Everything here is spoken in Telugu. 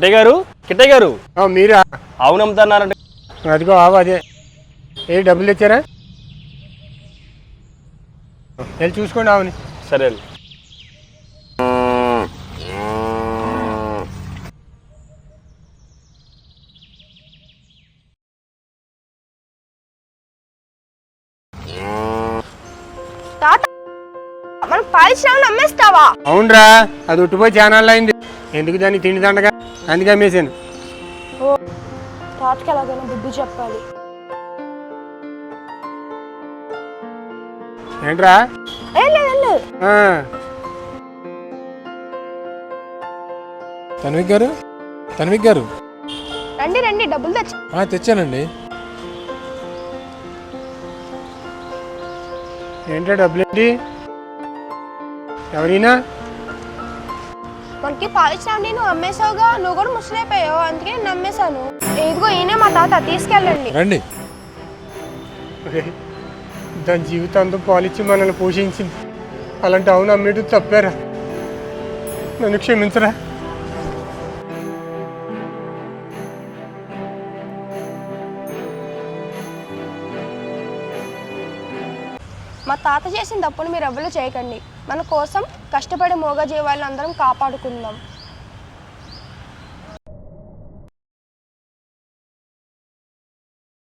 కిట్టయ్య గారు మీరా? ఆవును అమ్ముతున్నారంటే. అదిగో ఆవు అదే. డబ్బులు ఇచ్చారా? వెళ్ళి చూసుకోండి ఆవుని. సరే. అమ్మేస్తావా? అవునరా, అది ఉట్టిపోయి ఛానల్ అయింది. ఎందుకు దాన్ని తిండి దండగా, అందుకే అమ్మేసాను. తాతకి ఎలాగైనా బుద్ధి చెప్పాలి. ఏంట్రా? తన్విక్ గారు రండి రండి, డబ్బులు తెచ్చానండి. ఏంట్రా డబ్బులు ఏంటి? ఎవరైనా మనకి పాలిచ్చావండి, నువ్వు అమ్మేసావుగా. నువ్వు కూడా ముసలైపోయావు, అందుకే నేను నమ్మేశాను. ఇదిగో ఈయనే మా తాత, తీసుకెళ్ళండి. రండి. దాని జీవితాంతం పాలిచ్చి మనల్ని పోషించింది. అలాంటి అవును అమ్మేది తప్పారా? నన్ను క్షమించరా? మా తాత చేసిన తప్పును మీరు ఎవ్వరూ చేయకండి. మన కోసం కష్టపడే మూగ జీవాలను అందరం కాపాడుకుందాం.